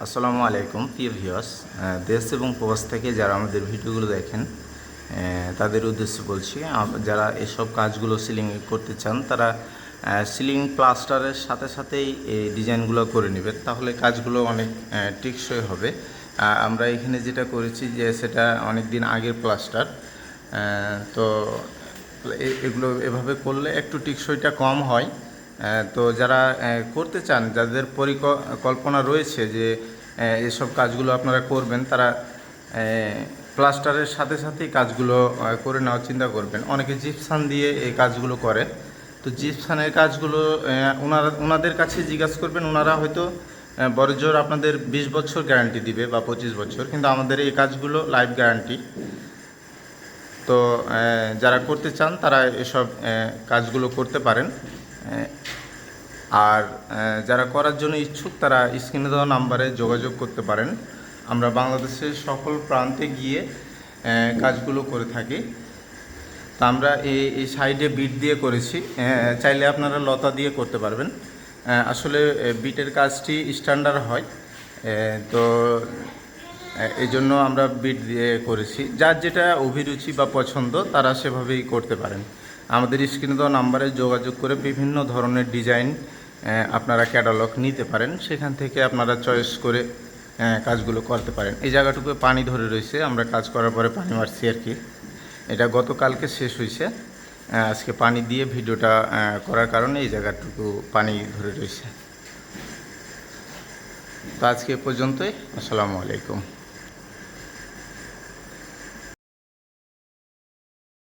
আসসালামু আলাইকুম প্রিয় ভিউয়ার্স। দেশ এবং প্রবাস থেকে যারা আমাদের ভিডিওগুলো দেখেন তাদের উদ্দেশ্যে বলছি, যারা এসব কাজগুলো সিলিং করতে চান তারা সিলিং প্লাস্টারের সাথে সাথেই এই ডিজাইনগুলো করে নেবেন, তাহলে কাজগুলো অনেক টেকসই হবে। আমরা এখানে যেটা করেছি যে সেটা অনেক দিন আগের প্লাস্টার, তো এগুলো এভাবে করলে একটু টেকসইটা কম হয়। তো যারা করতে চান, যাদের পরিকল্পনা রয়েছে যে এসব কাজগুলো আপনারা করবেন, তারা প্লাস্টারের সাথে সাথেই কাজগুলো করে নেওয়ার চিন্তা করবেন। অনেকে জিপসান দিয়ে এই কাজগুলো করে, তো জিপসানের কাজগুলো ওনাদের কাছে জিজ্ঞাসা করবেন, ওনারা হয়তো বড়জোর আপনাদের 20 বছর গ্যারান্টি দিবে বা 25 বছর, কিন্তু আমাদের এই কাজগুলো লাইফ গ্যারান্টি। তো যারা করতে চান তারা এসব কাজগুলো করতে পারেন। আর যারা করার জন্য ইচ্ছুক তারা স্ক্রিনে দেওয়া নাম্বারে যোগাযোগ করতে পারেন। আমরা বাংলাদেশের সকল প্রান্তে গিয়ে কাজগুলো করে থাকি। তা আমরা এই সাইডে বিট দিয়ে করেছি, চাইলে আপনারা লতা দিয়ে করতে পারবেন। আসলে বিটের কাজটি স্ট্যান্ডার্ড হয়, তো এই জন্য আমরা বিট দিয়ে করেছি। যার যেটা অভিরুচি বা পছন্দ তারা সেভাবেই করতে পারেন। আমাদের স্ক্রিনে দেওয়া নাম্বারে যোগাযোগ করে বিভিন্ন ধরনের ডিজাইন আপনারা ক্যাটালগ নিতে পারেন, সেখান থেকে আপনারা চয়েস করে কাজগুলো করতে পারেন। এই জায়গাটুকু পানি ধরে রয়েছে, আমরা কাজ করার পরে পানি মারছি আর কি। এটা গতকালকে শেষ হয়েছে, আজকে পানি দিয়ে ভিডিওটা করার কারণে এই জায়গাটুকু পানি ধরে রয়েছে। তো আজকে এ পর্যন্তই। আসসালামু আলাইকুম।